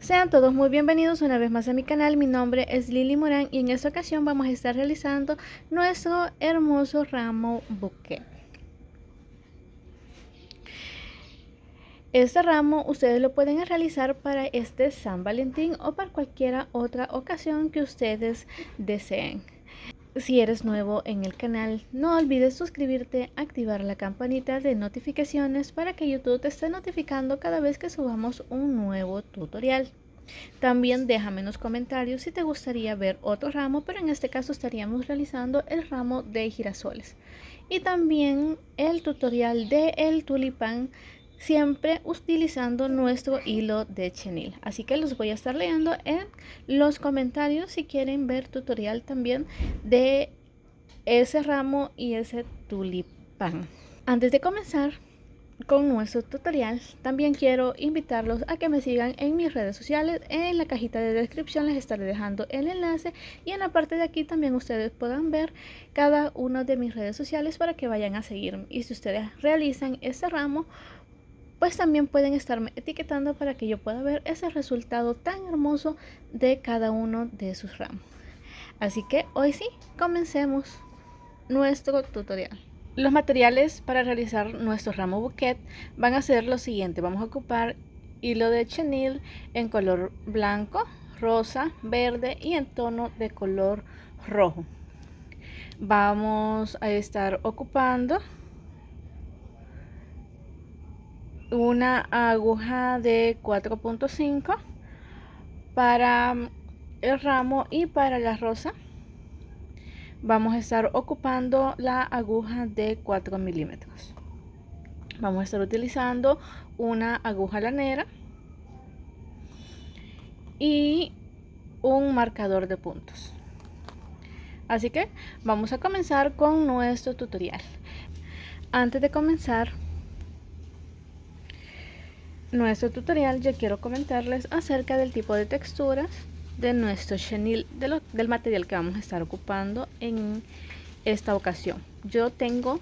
Sean todos muy bienvenidos una vez más a mi canal. Mi nombre es Lili Morán y en esta ocasión vamos a estar realizando nuestro hermoso ramo bouquet. Este ramo ustedes lo pueden realizar para este San Valentín o para cualquier otra ocasión que ustedes deseen. Si eres nuevo en el canal, no olvides suscribirte, activar la campanita de notificaciones para que YouTube te esté notificando cada vez que subamos un nuevo tutorial. También déjame en los comentarios si te gustaría ver otro ramo, pero en este caso estaríamos realizando el ramo de girasoles. Y también el tutorial de el tulipán, siempre utilizando nuestro hilo de chenil. Así que los voy a estar leyendo en los comentarios si quieren ver tutorial también de ese ramo y ese tulipán. Antes de comenzar con nuestro tutorial, también quiero invitarlos a que me sigan en mis redes sociales. En la cajita de descripción les estaré dejando el enlace y en la parte de aquí también ustedes puedan ver cada una de mis redes sociales para que vayan a seguirme. Y si ustedes realizan este ramo, pues también pueden estarme etiquetando para que yo pueda ver ese resultado tan hermoso de cada uno de sus ramos. Así que hoy sí, comencemos nuestro tutorial. Los materiales para realizar nuestro ramo bouquet van a ser lo siguiente. Vamos a ocupar hilo de chenil en color blanco, rosa, verde y en tono de color rojo. Vamos a estar ocupando una aguja de 4.5 para el ramo y para la rosa vamos a estar ocupando la aguja de 4 milímetros. Vamos a estar utilizando una aguja lanera y un marcador de puntos. Así que vamos a comenzar con nuestro tutorial. Antes de comenzar nuestro tutorial, yo quiero comentarles acerca del tipo de texturas de nuestro chenil, del material que vamos a estar ocupando en esta ocasión. Yo tengo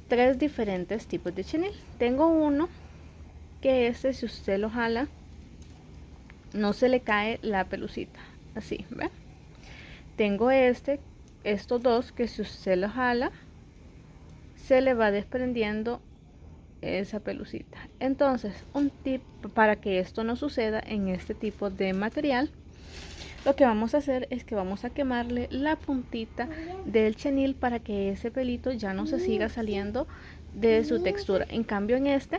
tres diferentes tipos de chenil. Tengo uno que si usted lo jala no se le cae la pelucita, así, ¿ve? Tengo estos dos que si usted lo jala se le va desprendiendo esa pelucita. Entonces, un tip para que esto no suceda en este tipo de material, lo que vamos a hacer es que vamos a quemarle la puntita del chenil para que ese pelito ya no se siga saliendo de su textura. En cambio en este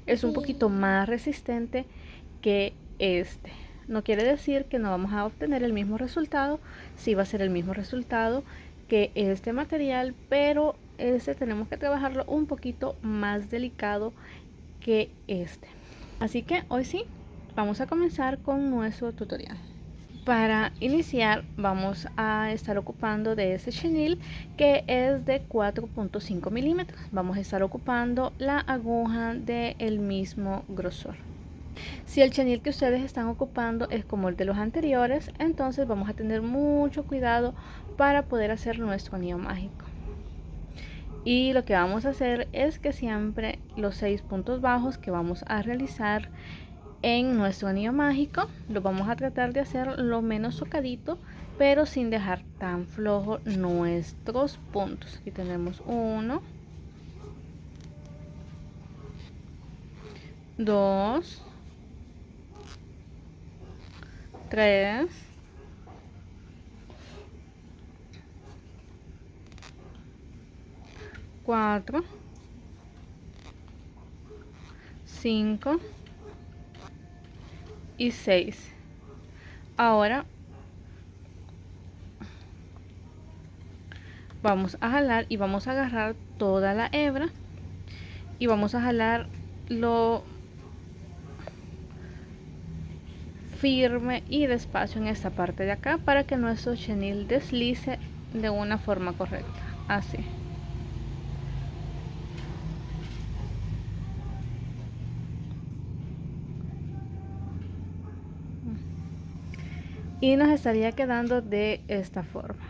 es un poquito más resistente que este. No quiere decir que no vamos a obtener el mismo resultado, sí va a ser el mismo resultado que este material, pero este tenemos que trabajarlo un poquito más delicado que este. Así que hoy sí, vamos a comenzar con nuestro tutorial. Para iniciar vamos a estar ocupando de este chenil que es de 4.5 milímetros. Vamos a estar ocupando la aguja del mismo grosor. Si el chenil que ustedes están ocupando es como el de los anteriores, entonces vamos a tener mucho cuidado para poder hacer nuestro anillo mágico. Y lo que vamos a hacer es que siempre los 6 puntos bajos que vamos a realizar en nuestro anillo mágico lo vamos a tratar de hacer lo menos socadito, pero sin dejar tan flojo nuestros puntos. Aquí tenemos 1, 2, 3, 4, 5 y 6. Ahora vamos a jalar y vamos a agarrar toda la hebra y vamos a jalar lo firme y despacio en esta parte de acá para que nuestro chenil deslice de una forma correcta, así. Y nos estaría quedando de esta forma.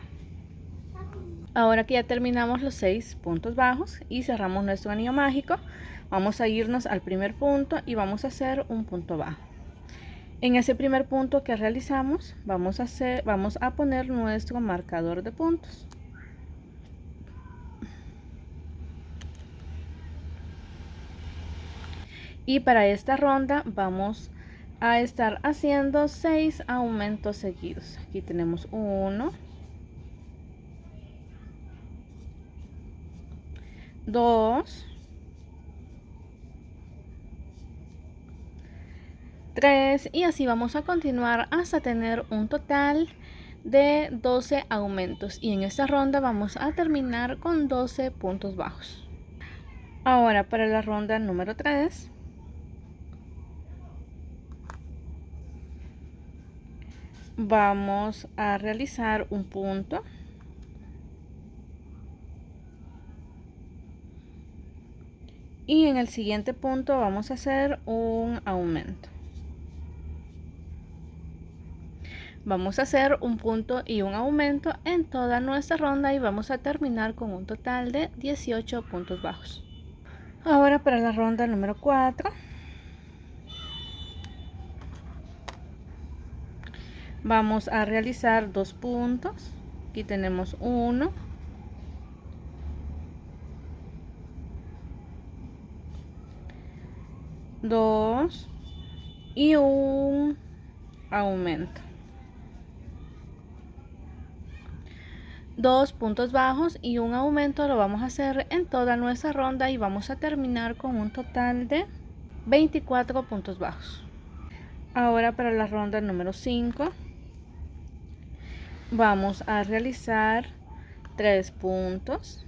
Ahora que ya terminamos los 6 puntos bajos y cerramos nuestro anillo mágico, vamos a irnos al primer punto y vamos a hacer un punto bajo. En ese primer punto que realizamos, vamos a poner nuestro marcador de puntos. Y para esta ronda vamos a estar haciendo 6 aumentos seguidos. Aquí tenemos 1, 2, 3 y así vamos a continuar hasta tener un total de 12 aumentos, y en esta ronda vamos a terminar con 12 puntos bajos. Ahora para la ronda número 3 vamos a realizar un punto y en el siguiente punto vamos a hacer un aumento. Vamos a hacer un punto y un aumento en toda nuestra ronda y vamos a terminar con un total de 18 puntos bajos. Ahora para la ronda número 4 vamos a realizar 2 puntos. Aquí tenemos 1, 2 y un aumento. 2 puntos bajos y un aumento lo vamos a hacer en toda nuestra ronda y vamos a terminar con un total de 24 puntos bajos. Ahora para la ronda número 5 vamos a realizar 3 puntos.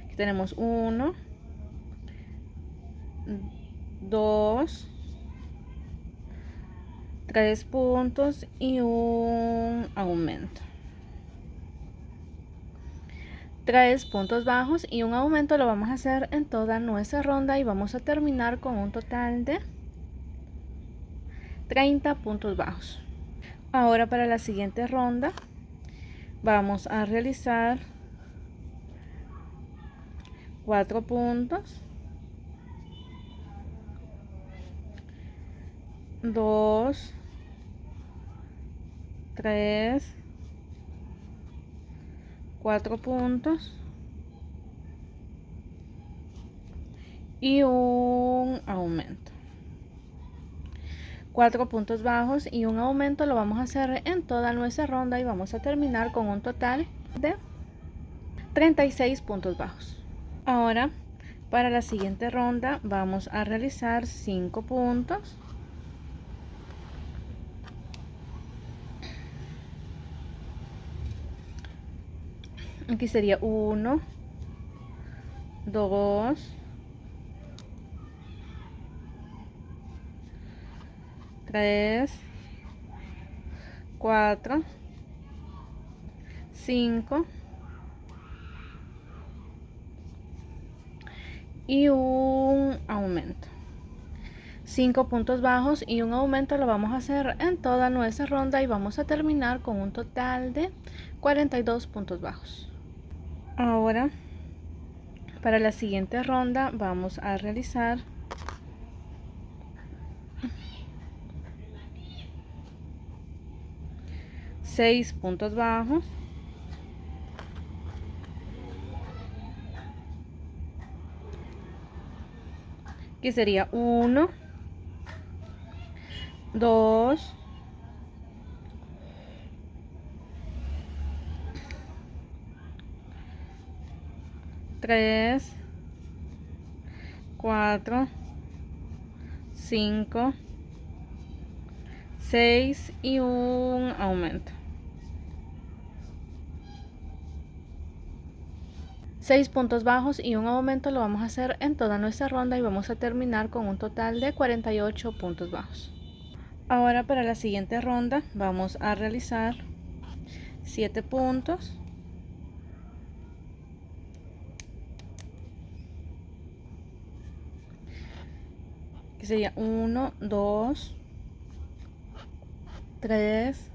Aquí tenemos 1, 2, 3 puntos y un aumento. 3 puntos bajos y un aumento lo vamos a hacer en toda nuestra ronda y vamos a terminar con un total de 30 puntos bajos. Ahora para la siguiente ronda vamos a realizar 4 puntos, 2, 3, 4 puntos y un aumento. 4 puntos bajos y un aumento lo vamos a hacer en toda nuestra ronda y vamos a terminar con un total de 36 puntos bajos. Ahora para la siguiente ronda vamos a realizar 5 puntos, aquí sería 1, 2, 3, 4, 5 y un aumento. 5 puntos bajos y un aumento lo vamos a hacer en toda nuestra ronda y vamos a terminar con un total de 42 puntos bajos. Ahora para la siguiente ronda vamos a realizar 6 puntos bajos, que sería 1, 2, 3, 4, 5, 6 y un aumento. 6 puntos bajos y un aumento lo vamos a hacer en toda nuestra ronda y vamos a terminar con un total de 48 puntos bajos. Ahora para la siguiente ronda vamos a realizar 7 puntos, que sería 1, 2, 3,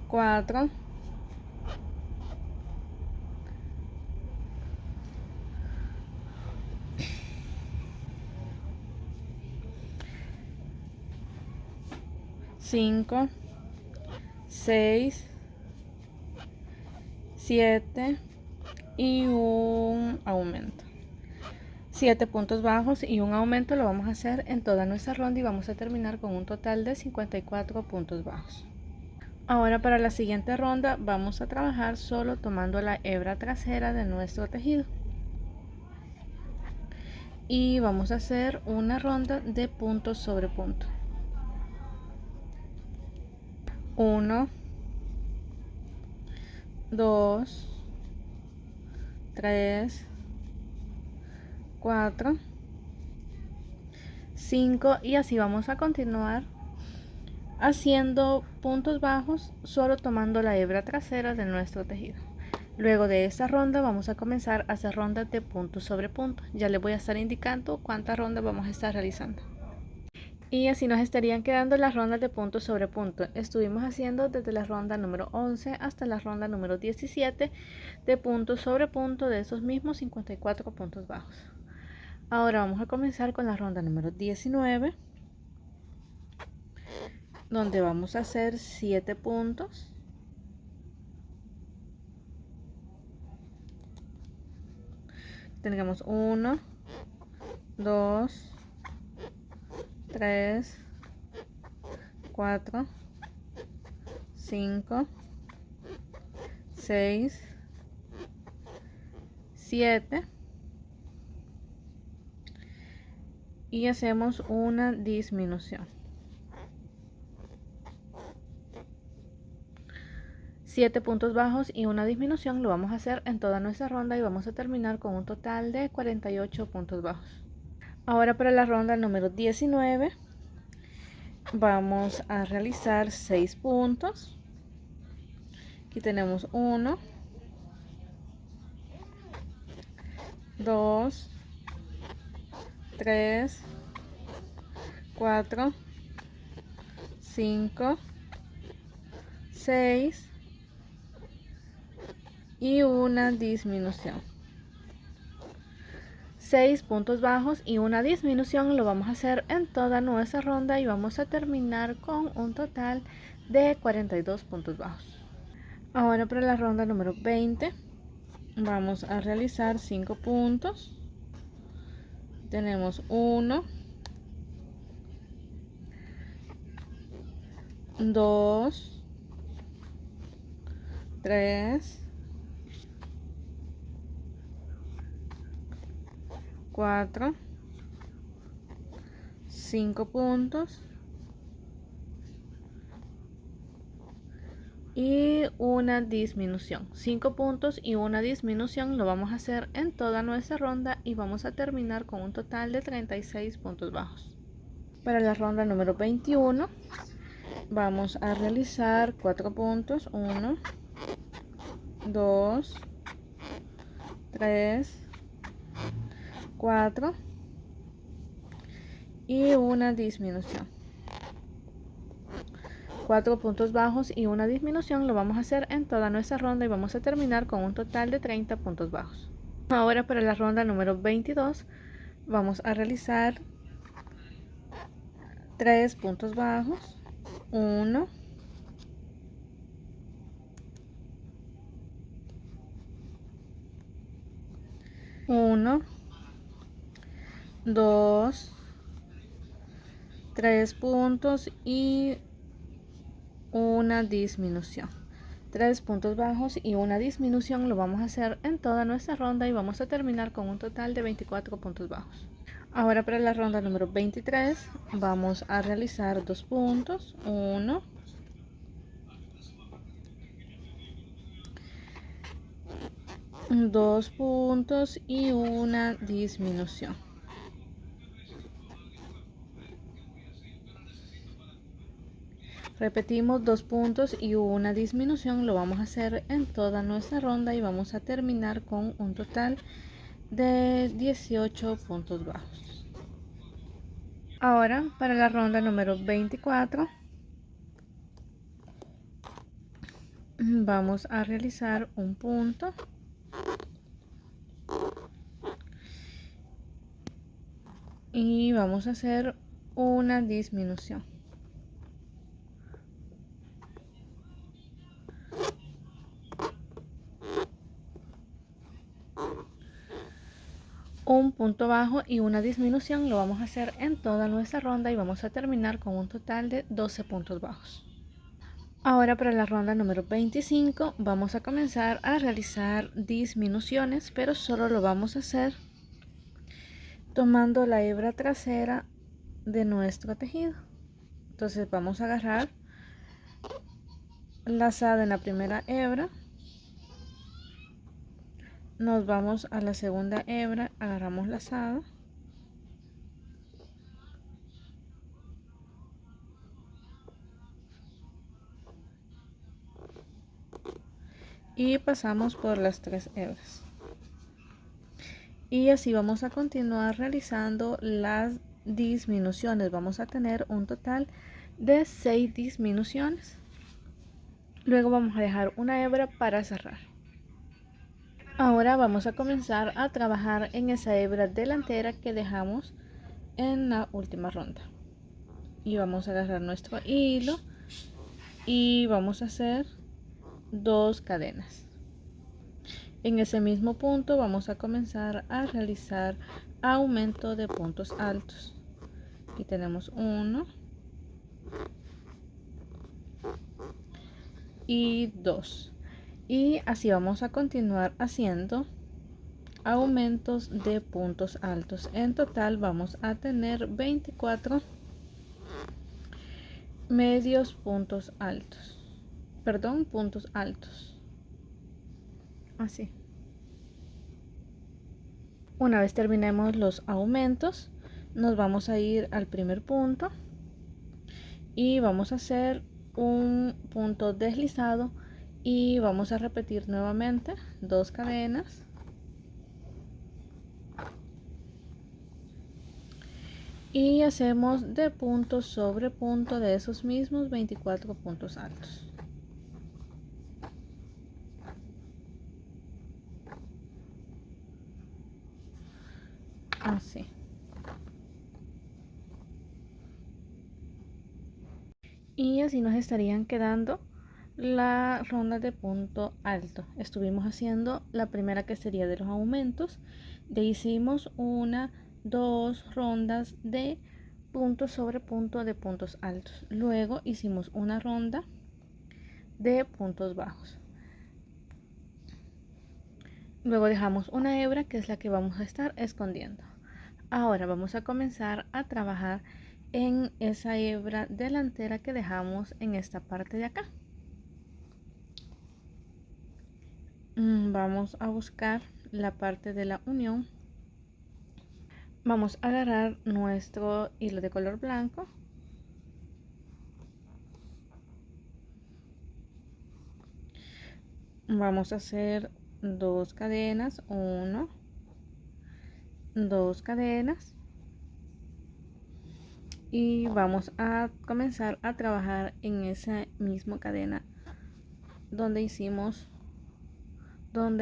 4, 5 5, 6, 7 y un aumento. 7 puntos bajos y un aumento lo vamos a hacer en toda nuestra ronda y vamos a terminar con un total de 54 puntos bajos. Ahora para la siguiente ronda vamos a trabajar solo tomando la hebra trasera de nuestro tejido. Y vamos a hacer una ronda de punto sobre punto. 1, 2, 3, 4, 5 y así vamos a continuar haciendo puntos bajos solo tomando la hebra trasera de nuestro tejido. Luego de esta ronda vamos a comenzar a hacer rondas de punto sobre punto. Ya les voy a estar indicando cuántas rondas vamos a estar realizando. Y así nos estarían quedando las rondas de punto sobre punto. Estuvimos haciendo desde la ronda número 11 hasta la ronda número 17 de punto sobre punto de esos mismos 54 puntos bajos. Ahora vamos a comenzar con la ronda número 19, donde vamos a hacer 7 puntos. Tengamos 1, 2, 3, 4, 5, 6, 7 y hacemos una disminución. 7 puntos bajos y una disminución lo vamos a hacer en toda nuestra ronda y vamos a terminar con un total de 48 puntos bajos. Ahora para la ronda número 19 vamos a realizar 6 puntos. Aquí tenemos 1, 2, 3, 4, 5, 6 y una disminución. 6 puntos bajos y una disminución lo vamos a hacer en toda nuestra ronda y vamos a terminar con un total de 42 puntos bajos. Ahora para la ronda número 20 vamos a realizar 5 puntos. Tenemos 1, 2, 3, 4, 5 puntos y una disminución. 5 puntos y una disminución lo vamos a hacer en toda nuestra ronda y vamos a terminar con un total de 36 puntos bajos. Para la ronda número 21 vamos a realizar 4 puntos. 1, 2, 3, 4 y una disminución. 4 puntos bajos y una disminución lo vamos a hacer en toda nuestra ronda y vamos a terminar con un total de 30 puntos bajos. Ahora para la ronda número 22 vamos a realizar 3 puntos bajos. 1, 1, 2, 3 puntos y una disminución. 3 puntos bajos y una disminución lo vamos a hacer en toda nuestra ronda y vamos a terminar con un total de 24 puntos bajos. Ahora para la ronda número 23 vamos a realizar 2 puntos. 1, 2 puntos y una disminución. Repetimos 2 puntos y una disminución lo vamos a hacer en toda nuestra ronda y vamos a terminar con un total de 18 puntos bajos. Ahora para la ronda número 24 vamos a realizar un punto y vamos a hacer una disminución. un punto bajo y una disminución. Lo vamos a hacer en toda nuestra ronda y vamos a terminar con un total de 12 puntos bajos. Ahora para la ronda número 25 vamos a comenzar a realizar disminuciones, pero solo lo vamos a hacer tomando la hebra trasera de nuestro tejido. Entonces vamos a agarrar lazada en la primera hebra, nos vamos a la segunda hebra, agarramos lazada y pasamos por las 3 hebras. Y así vamos a continuar realizando las disminuciones. Vamos a tener un total de 6 disminuciones. Luego vamos a dejar una hebra para cerrar. Ahora vamos a comenzar a trabajar en esa hebra delantera que dejamos en la última ronda. Y vamos a agarrar nuestro hilo y vamos a hacer 2 cadenas. En ese mismo punto vamos a comenzar a realizar aumento de puntos altos. Aquí tenemos 1 y 2. Y así vamos a continuar haciendo aumentos de puntos altos. En total vamos a tener 24 medios puntos altos. Perdón, puntos altos. Así. Una vez terminemos los aumentos, nos vamos a ir al primer punto y vamos a hacer un punto deslizado y vamos a repetir nuevamente 2 cadenas y hacemos de punto sobre punto de esos mismos 24 puntos altos. Así. Y así nos estarían quedando la ronda de punto alto. Estuvimos haciendo la primera, que sería de los aumentos. De ahí hicimos 1, 2 rondas de punto sobre punto de puntos altos. Luego hicimos una ronda de puntos bajos. Luego dejamos una hebra, que es la que vamos a estar escondiendo. Ahora vamos a comenzar a trabajar en esa hebra delantera que dejamos en esta parte de acá. Vamos a buscar la parte de la unión. Vamos a agarrar nuestro hilo de color blanco. Vamos a hacer 2 cadenas, 1, 2 cadenas. Y vamos a comenzar a trabajar en esa misma cadena donde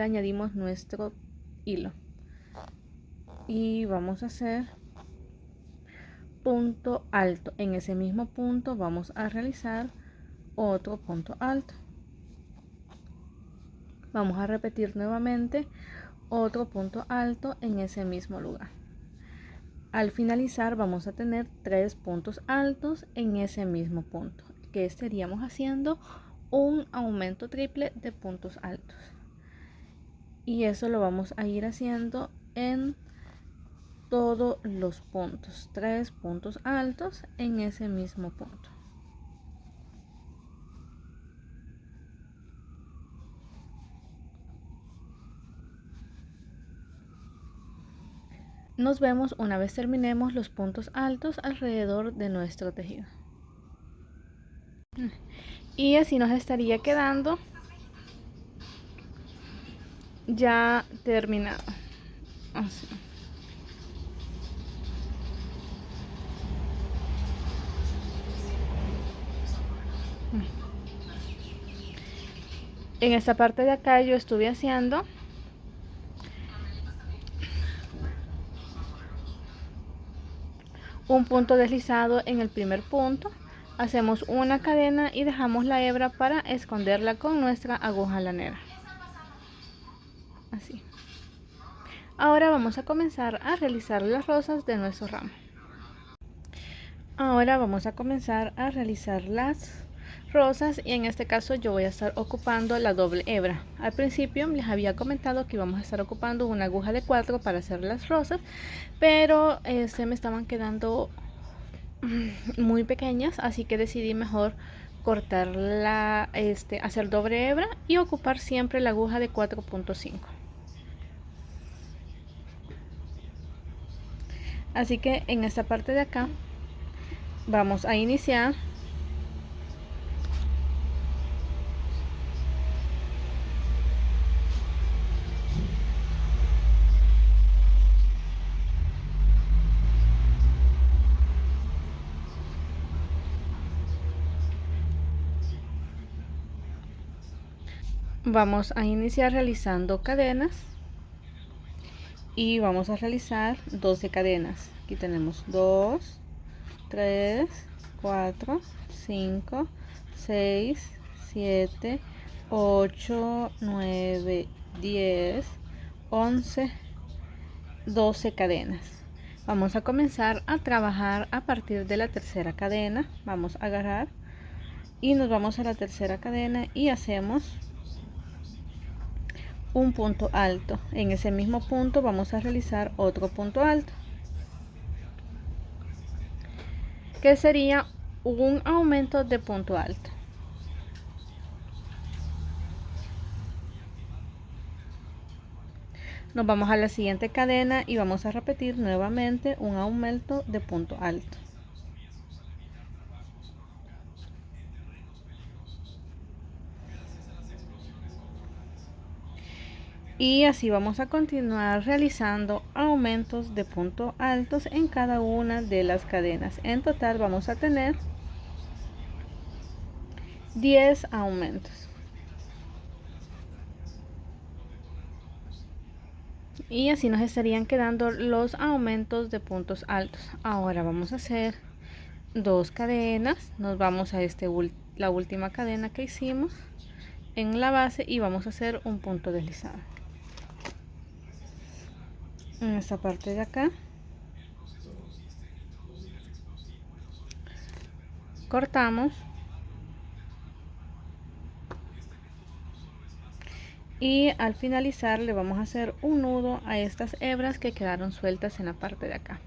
añadimos nuestro hilo. Y vamos a hacer punto alto. En ese mismo punto vamos a realizar otro punto alto. Vamos a repetir nuevamente otro punto alto en ese mismo lugar. Al finalizar vamos a tener 3 puntos altos en ese mismo punto, que estaríamos haciendo un aumento triple de puntos altos. Y eso lo vamos a ir haciendo en todos los puntos, 3 puntos altos en ese mismo punto. Nos vemos una vez terminemos los puntos altos alrededor de nuestro tejido. Y así nos estaría quedando ya terminado. Así. En esta parte de acá yo estuve haciendo un punto deslizado en el primer punto, hacemos una cadena y dejamos la hebra para esconderla con nuestra aguja lanera. Así. Ahora vamos a comenzar a realizar las rosas de nuestro ramo. Ahora vamos a comenzar a realizar las rosas y en este caso yo voy a estar ocupando la doble hebra. Al principio les había comentado que íbamos a estar ocupando una aguja de 4 para hacer las rosas, pero se me estaban quedando muy pequeñas, así que decidí mejor cortarla, hacer doble hebra y ocupar siempre la aguja de 4.5. Así que en esta parte de acá vamos a iniciar realizando cadenas y vamos a realizar 12 cadenas. Aquí tenemos 2, 3, 4, 5, 6, 7, 8, 9, 10, 11, 12 cadenas. Vamos a comenzar a trabajar a partir de la tercera cadena. Vamos a agarrar y nos vamos a la tercera cadena y hacemos un punto alto. En ese mismo punto vamos a realizar otro punto alto, que sería un aumento de punto alto. Nos vamos a la siguiente cadena y vamos a repetir nuevamente un aumento de punto alto. Y así vamos a continuar realizando aumentos de punto altos en cada una de las cadenas. En total vamos a tener 10 aumentos. Y así nos estarían quedando los aumentos de puntos altos. Ahora vamos a hacer 2 cadenas. Nos vamos a la última cadena que hicimos en la base y vamos a hacer un punto deslizado. En esta parte de acá cortamos y al finalizar le vamos a hacer un nudo a estas hebras que quedaron sueltas en la parte de acá.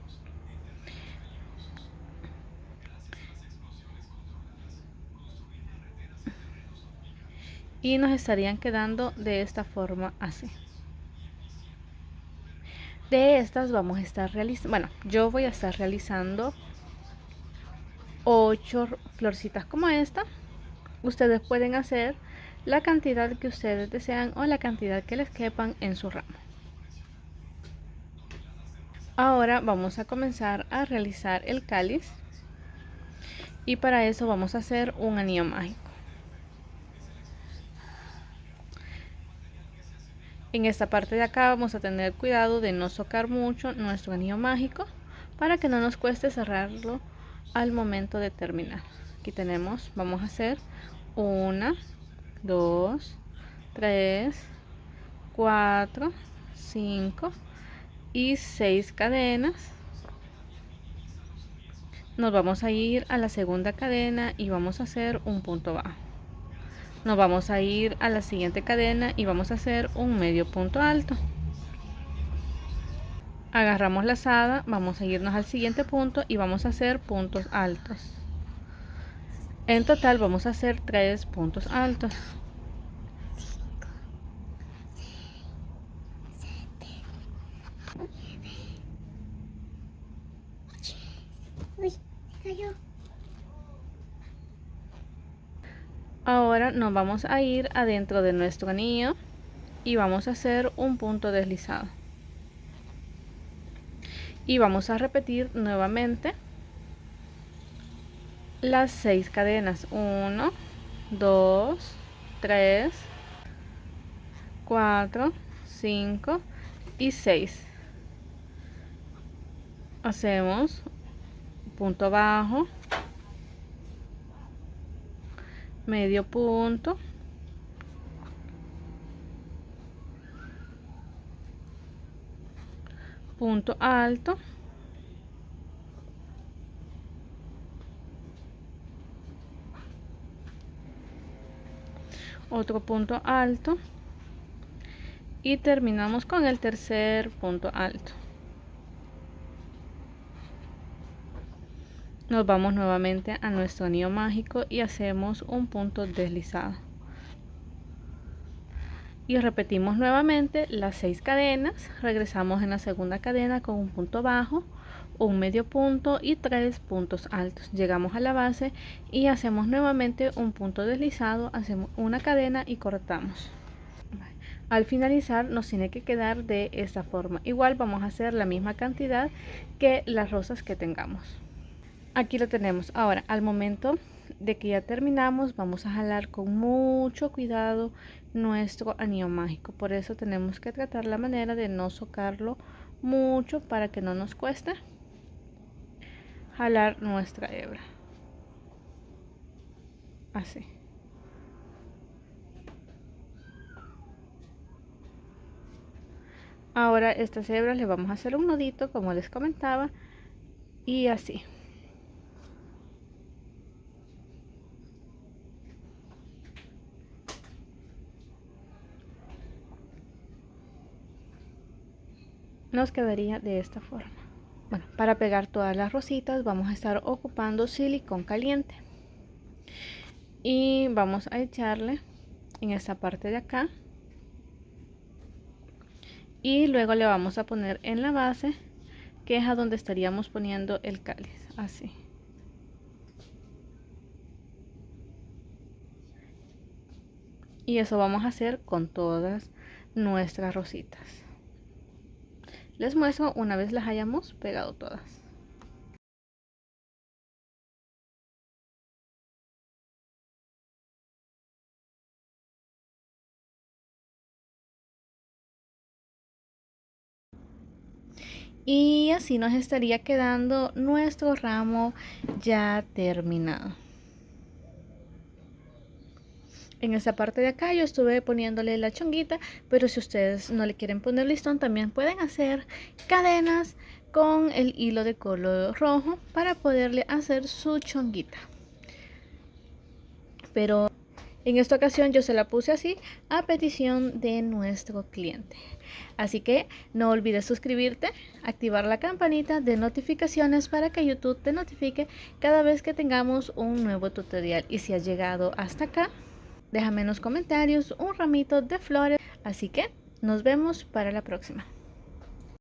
Y nos estarían quedando de esta forma así. De estas vamos a estar realizando, bueno, yo voy a estar realizando 8 florcitas como esta. Ustedes pueden hacer la cantidad que ustedes desean o la cantidad que les quepan en su ramo. Ahora vamos a comenzar a realizar el cáliz y para eso vamos a hacer un anillo mágico. En esta parte de acá vamos a tener cuidado de no socar mucho nuestro anillo mágico para que no nos cueste cerrarlo al momento de terminar. Aquí tenemos, vamos a hacer 1, 2, 3, 4, 5 y 6 cadenas. Nos vamos a ir a la segunda cadena y vamos a hacer un punto bajo. Nos vamos a ir a la siguiente cadena y vamos a hacer un medio punto alto. Agarramos la lazada, vamos a irnos al siguiente punto y vamos a hacer puntos altos. En total vamos a hacer 3 puntos altos. Uy, se cayó. Ahora nos vamos a ir adentro de nuestro anillo y vamos a hacer un punto deslizado. Y vamos a repetir nuevamente las 6 cadenas. 1, 2, 3, 4, 5 y 6. Hacemos punto bajo, medio punto, punto alto, otro punto alto y terminamos con el tercer punto alto. Nos vamos nuevamente a nuestro anillo mágico y hacemos un punto deslizado. Y repetimos nuevamente las 6 cadenas. Regresamos en la segunda cadena con un punto bajo, un medio punto y 3 puntos altos. Llegamos a la base y hacemos nuevamente un punto deslizado, hacemos una cadena y cortamos. Al finalizar nos tiene que quedar de esta forma. Igual vamos a hacer la misma cantidad que las rosas que tengamos. Aquí lo tenemos. Ahora, al momento de que ya terminamos, vamos a jalar con mucho cuidado nuestro anillo mágico. Por eso tenemos que tratar la manera de no socarlo mucho para que no nos cueste jalar nuestra hebra. Así. Ahora estas hebras le vamos a hacer un nudito como les comentaba y así. Nos quedaría de esta forma. Bueno, para pegar todas las rositas vamos a estar ocupando silicón caliente y vamos a echarle en esta parte de acá y luego le vamos a poner en la base, que es a donde estaríamos poniendo el cáliz, así. Y eso vamos a hacer con todas nuestras rositas. Les muestro una vez las hayamos pegado todas. Y así nos estaría quedando nuestro ramo ya terminado. En esta parte de acá yo estuve poniéndole la chonguita, pero si ustedes no le quieren poner listón, también pueden hacer cadenas con el hilo de color rojo para poderle hacer su chonguita. Pero en esta ocasión yo se la puse así a petición de nuestro cliente. Así que no olvides suscribirte, activar la campanita de notificaciones para que YouTube te notifique cada vez que tengamos un nuevo tutorial. Y si has llegado hasta acá, déjame en los comentarios un ramito de flores. Así que nos vemos para la próxima.